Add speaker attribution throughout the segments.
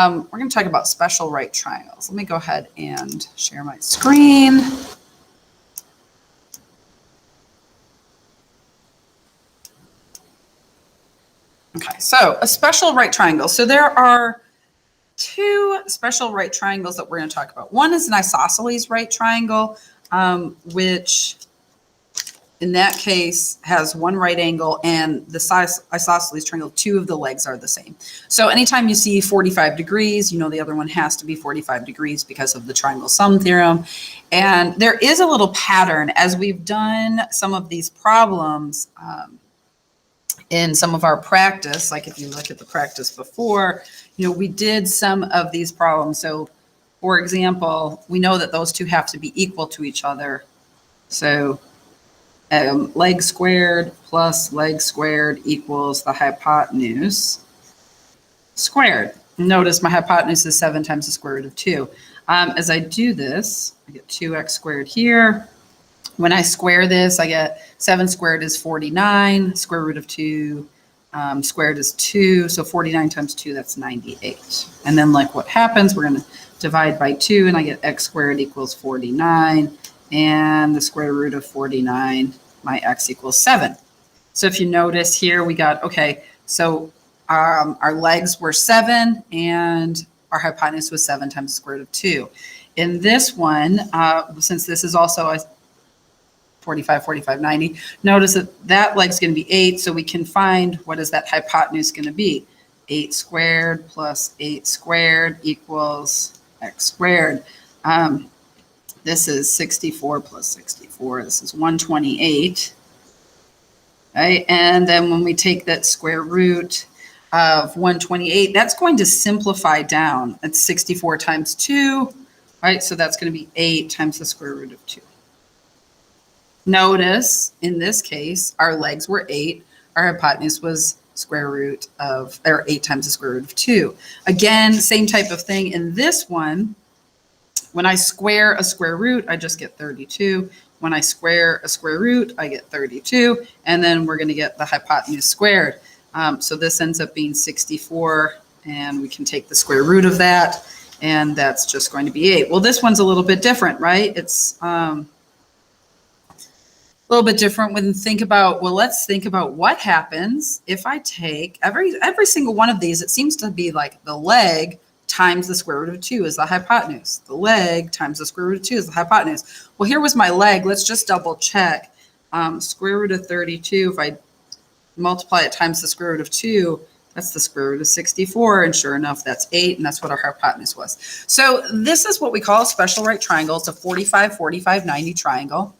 Speaker 1: We're going to talk about special right triangles. Let me go ahead and share my screen. Okay, so a special right triangle. So there are two special right triangles that we're going to talk about. One is an isosceles right triangle, which in that case has one right angle, and the isosceles triangle, two of the legs are the same. So anytime you see 45 degrees, you know the other one has to be 45 degrees because of the triangle sum theorem. And there is a little pattern as we've done some of these problems in some of our practice. Like if you look at the practice before, you know, we did some of these problems. So for example, we know that those two have to be equal to each other. So leg squared plus leg squared equals the hypotenuse squared. Notice my hypotenuse is 7 times the square root of 2. As I do this, I get 2x squared here. When I square this, I get 7 squared is 49. Square root of 2 squared is 2. So 49 times 2, that's 98. And then like what happens, we're going to divide by 2, and I get x squared equals 49. And the square root of 49, my x equals 7. So if you notice here, we got, okay, so our legs were 7 and our hypotenuse was 7 times the square root of 2. In this one, since this is also a 45, 45, 90, notice that that leg's going to be 8, so we can find what is that hypotenuse going to be. 8 squared plus 8 squared equals x squared. This is 64 plus 64. This is 128. Right? And then when we take that square root of 128, that's going to simplify down. It's 64 times 2, right? So that's going to be 8 times the square root of 2. Notice in this case, our legs were 8. Our hypotenuse was square root of, or 8 times the square root of 2. Again, same type of thing in this one. When I square a square root, I just get 32. When I square a square root, I get 32. And then we're going to get the hypotenuse squared. So this ends up being 64, and we can take the square root of that, and that's just going to be 8. Well, this one's a little bit different, right? It's a little bit different when you think about, well, let's think about what happens if I take every single one of these. It seems to be like the leg times the square root of 2 is the hypotenuse. The leg times the square root of 2 is the hypotenuse. Well, here was my leg. Let's just double check. Square root of 32, if I multiply it times the square root of 2, that's the square root of 64. And sure enough, that's 8. And that's what our hypotenuse was. So this is what we call a special right triangle. It's a 45, 45, 90 triangle.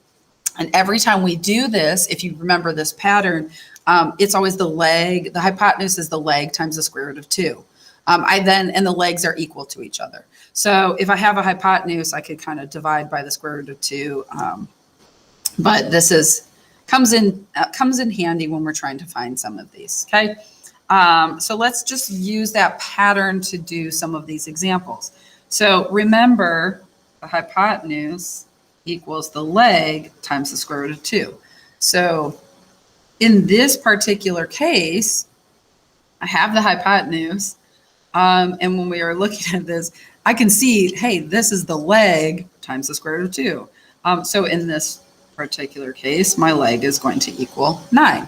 Speaker 1: And every time we do this, if you remember this pattern, it's always the leg. The hypotenuse is the leg times the square root of 2. And the legs are equal to each other. So if I have a hypotenuse, I could kind of divide by the square root of 2. But this comes in handy when we're trying to find some of these. Okay. So let's just use that pattern to do some of these examples. So remember, the hypotenuse equals the leg times the square root of 2. So in this particular case, I have the hypotenuse. And when we are looking at this, I can see, hey, this is the leg times the square root of 2. So in this particular case, my leg is going to equal 9.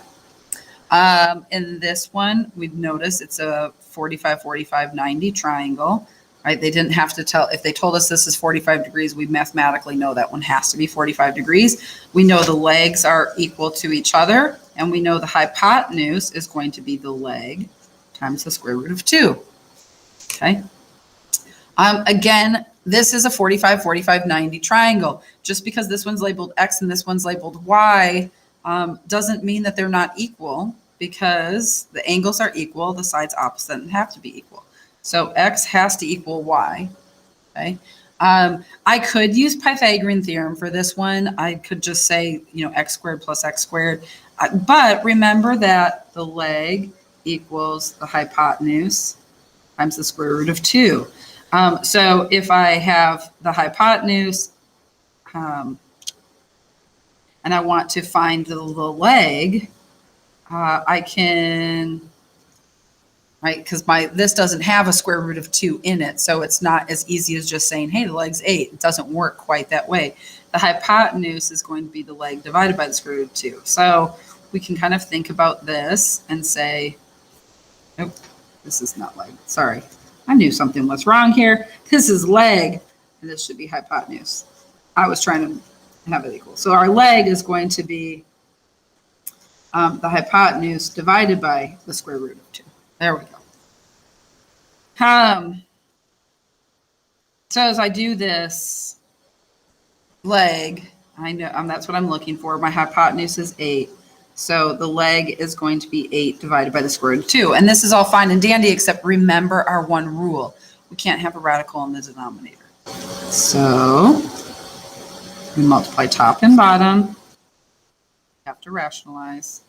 Speaker 1: In this one, we've noticed it's a 45, 45, 90 triangle, right? They didn't have to tell, if they told us this is 45 degrees, we mathematically know that one has to be 45 degrees. We know the legs are equal to each other, and we know the hypotenuse is going to be the leg times the square root of 2. Okay. Again, this is a 45, 45, 90 triangle. Just because this one's labeled X and this one's labeled Y doesn't mean that they're not equal, because the angles are equal, the sides opposite and have to be equal. So X has to equal Y. Okay. I could use Pythagorean theorem for this one. I could just say, X squared plus X squared. But remember that the leg equals the hypotenuse times the square root of 2. So if I have the hypotenuse and I want to find the leg, I can right? Because this doesn't have a square root of 2 in it. So it's not as easy as just saying, hey, the leg's 8. It doesn't work quite that way. The hypotenuse is going to be the leg divided by the square root of 2. So we can kind of think about this and say, oh, this is not leg. Sorry. I knew something was wrong here. This is leg, and this should be hypotenuse. I was trying to have it equal. So our leg is going to be the hypotenuse divided by the square root of 2. There we go. So as I do this leg, I know that's what I'm looking for. My hypotenuse is 8. So the leg is going to be 8 divided by the square root of 2. And this is all fine and dandy, except remember our one rule. We can't have a radical in the denominator. So we multiply top and bottom. Have to rationalize.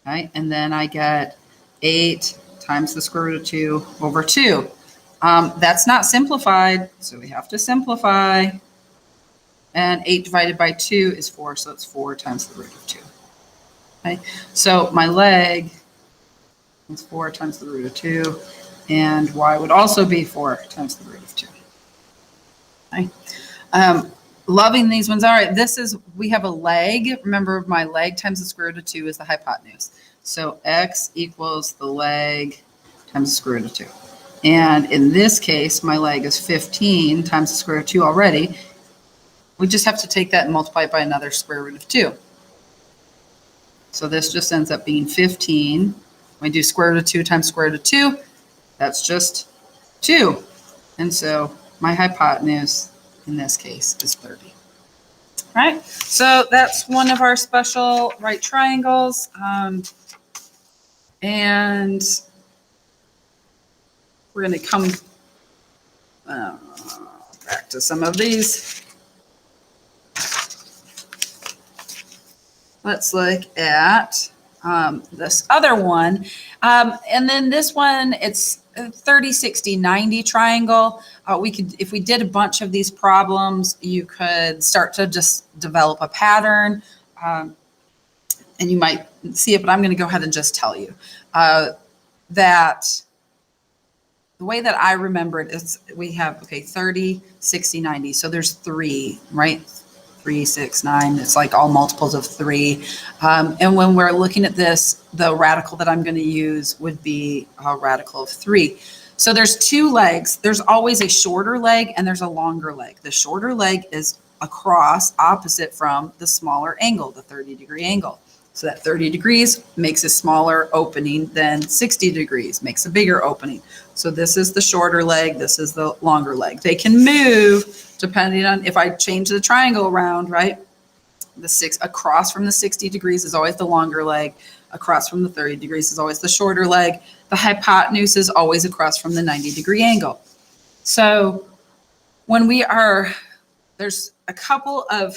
Speaker 1: Right? And then I get 8 times the square root of 2 over 2. That's not simplified, so we have to simplify. And 8 divided by 2 is 4, so it's 4 times the root of 2. Okay? So my leg is 4 times the root of 2, and y would also be 4 times the root of 2. Okay? Loving these ones. All right, we have a leg. Remember, my leg times the square root of 2 is the hypotenuse. So x equals the leg times the square root of 2. And in this case, my leg is 15 times the square root of 2 already. We just have to take that and multiply it by another square root of 2. So this just ends up being 15. When we do square root of 2 times square root of 2, that's just 2. And so my hypotenuse in this case is 30. All right, so that's one of our special right triangles. And we're going to come back to some of these. Let's look at this other one. And then this one, it's a 30, 60, 90 triangle. If we did a bunch of these problems, you could start to just develop a pattern. And you might see it, but I'm going to go ahead and just tell you that the way that I remember it is we have, 30, 60, 90. So there's 3, right? 3, 6, 9. It's like all multiples of 3. And when we're looking at this, the radical that I'm going to use would be a radical of 3. So there's 2 legs. There's always a shorter leg and there's a longer leg. The shorter leg is across, opposite from the smaller angle, the 30-degree angle. So that 30 degrees makes a smaller opening than 60 degrees, makes a bigger opening. So this is the shorter leg, this is the longer leg. They can move depending on if I change the triangle around, right? Across from the 60 degrees is always the longer leg. Across from the 30 degrees is always the shorter leg. The hypotenuse is always across from the 90-degree angle. So when there's a couple of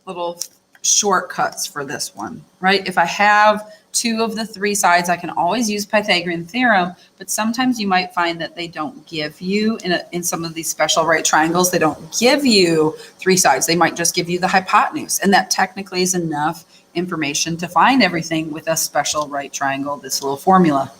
Speaker 1: little shortcuts for this one, right? If I have 2 of the 3 sides, I can always use Pythagorean theorem, but sometimes you might find that they don't give you, in some of these special right triangles, they don't give you 3 sides. They might just give you the hypotenuse, and that technically is enough information to find everything with a special right triangle, this little formula.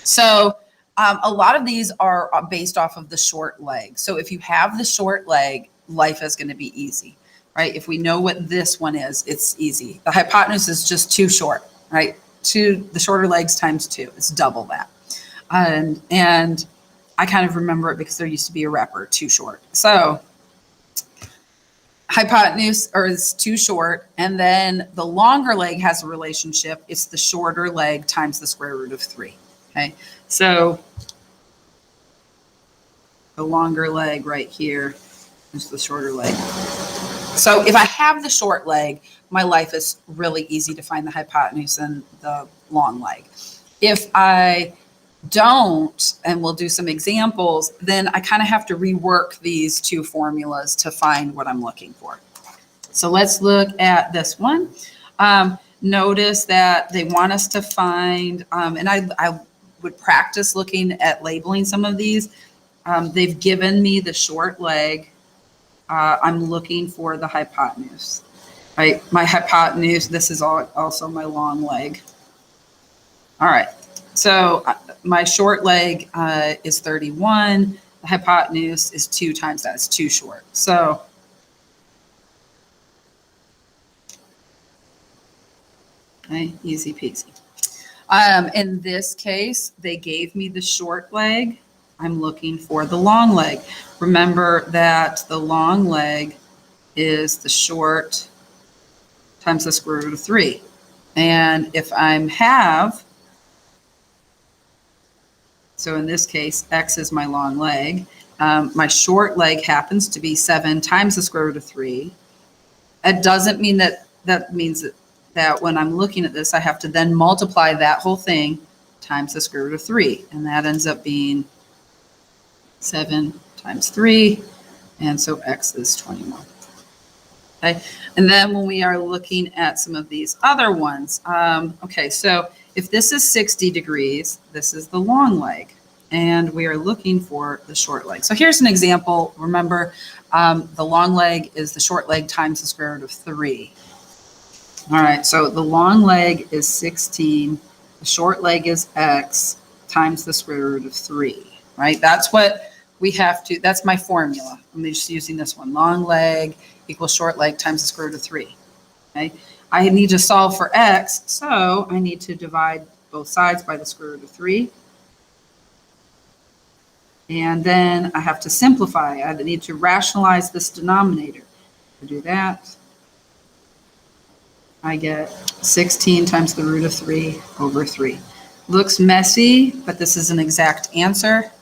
Speaker 1: So a lot of these are based off of the short leg. So if you have the short leg, life is going to be easy. Right? If we know what this one is, it's easy. The hypotenuse is just too short, right? The shorter legs times 2, it's double that. And I kind of remember it because there used to be a rapper, Too Short. So hypotenuse is too short, and then the longer leg has a relationship. It's the shorter leg times the square root of 3. Okay, so the longer leg right here is the shorter leg. So if I have the short leg, my life is really easy to find the hypotenuse and the long leg. If I don't, and we'll do some examples, then I kind of have to rework these 2 formulas to find what I'm looking for. So let's look at this one. Notice that they want us to find, and I would practice looking at labeling some of these. They've given me the short leg. I'm looking for the hypotenuse. Right? My hypotenuse, this is also my long leg. All right. So my short leg is 31. The hypotenuse is 2 times that. It's too short. So okay, easy peasy. In this case, they gave me the short leg. I'm looking for the long leg. Remember that the long leg is the short times the square root of 3. And if I have, so in this case, x is my long leg. My short leg happens to be 7 times the square root of 3. It doesn't mean that means that when I'm looking at this, I have to then multiply that whole thing times the square root of 3. And that ends up being 7 times 3. And so x is 21. Okay. And then when we are looking at some of these other ones, okay, so if this is 60 degrees, this is the long leg, and we are looking for the short leg. So here's an example. Remember, the long leg is the short leg times the square root of 3. All right, so the long leg is 16. The short leg is x times the square root of 3, right? That's what we have to, that's my formula. I'm just using this one. Long leg equals short leg times the square root of 3. Okay, I need to solve for x, so I need to divide both sides by the square root of 3. And then I have to simplify. I need to rationalize this denominator. To do that, I get 16 times the root of 3 over 3. Looks messy, but this is an exact answer.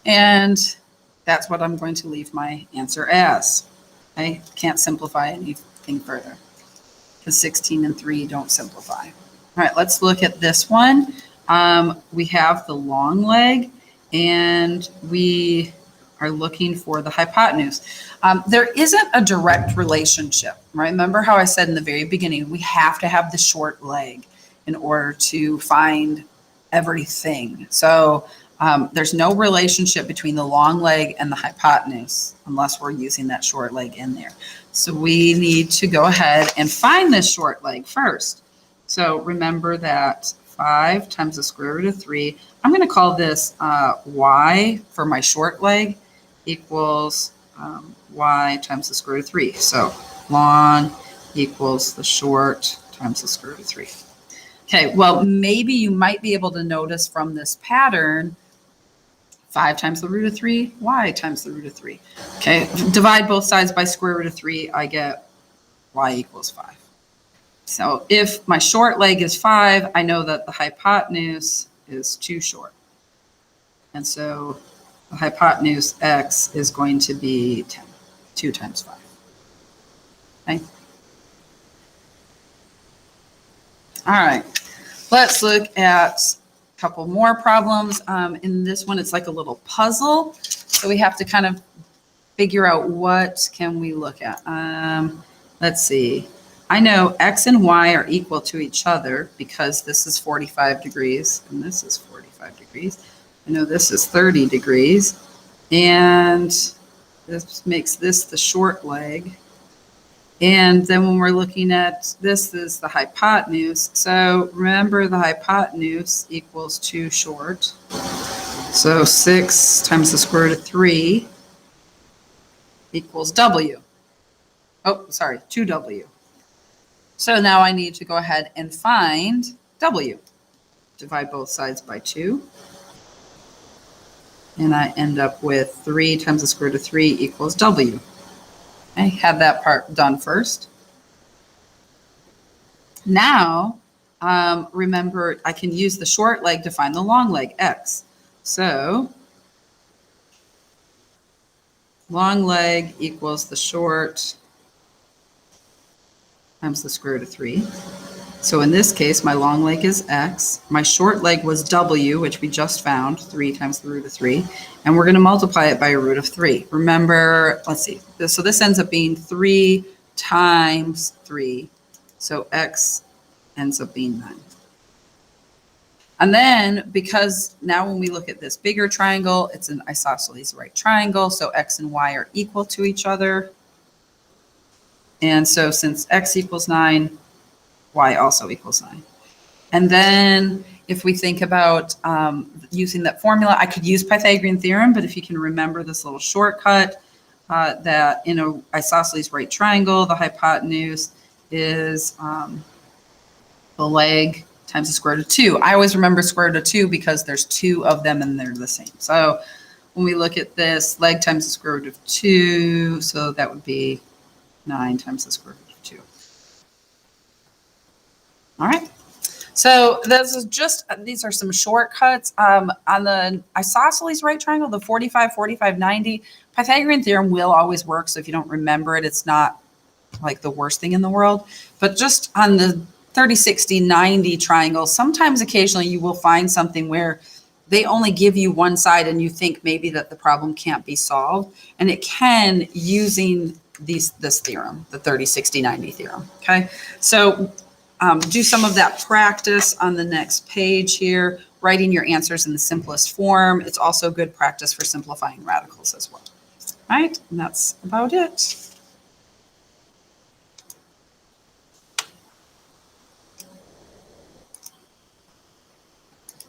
Speaker 1: And that's what I'm going to leave my answer as. I can't simplify anything further because 16 and 3 don't simplify. All right, let's look at this one. We have the long leg, and we are looking for the hypotenuse. There isn't a direct relationship, right? Remember how I said in the very beginning, we have to have the short leg in order to find everything. So there's no relationship between the long leg and the hypotenuse unless we're using that short leg in there. So we need to go ahead and find this short leg first. So remember that 5 times the square root of 3, I'm going to call this y for my short leg equals y times the square root of 3. So long equals the short times the square root of 3. Okay, well, maybe you might be able to notice from this pattern 5 times the root of 3, y times the root of 3. Okay, divide both sides by square root of 3, I get y equals 5. So if my short leg is 5, I know that the hypotenuse is too short. And so the hypotenuse x is going to be 10, 2 times 5. Okay. All right, let's look at a couple more problems. In this one, it's like a little puzzle. So we have to kind of figure out what can we look at. Let's see. I know x and y are equal to each other because this is 45 degrees and this is 45 degrees. I know this is 30 degrees, and this makes this the short leg. And then when we're looking at this is the hypotenuse. So remember, the hypotenuse equals 2 short. So 6 times the square root of 3 equals w. Oh, sorry, 2w. So now I need to go ahead and find w. Divide both sides by 2. And I end up with 3 times the square root of 3 equals w. I had that part done first. Now, remember, I can use the short leg to find the long leg, x. So long leg equals the short times the square root of 3. So in this case, my long leg is x. My short leg was w, which we just found, 3 times the root of 3. And we're going to multiply it by a root of 3. Remember, let's see. So this ends up being 3 times 3. So x ends up being 9. And then, because now when we look at this bigger triangle, it's an isosceles right triangle. So x and y are equal to each other. And so since x equals 9, y also equals 9. And then if we think about using that formula, I could use Pythagorean theorem, but if you can remember this little shortcut, that in an isosceles right triangle, the hypotenuse is the leg times the square root of 2. I always remember square root of 2 because there's 2 of them and they're the same. So when we look at this, leg times the square root of 2, so that would be 9 times the square root of 2. All right. So this is just, these are some shortcuts. On the isosceles right triangle, the 45, 45, 90, Pythagorean theorem will always work. So if you don't remember it, it's not like the worst thing in the world. But just on the 30, 60, 90 triangle, sometimes occasionally you will find something where they only give you one side and you think maybe that the problem can't be solved. And it can using this theorem, the 30, 60, 90 theorem. Okay. So do some of that practice on the next page here, writing your answers in the simplest form. It's also good practice for simplifying radicals as well. All right, and that's about it.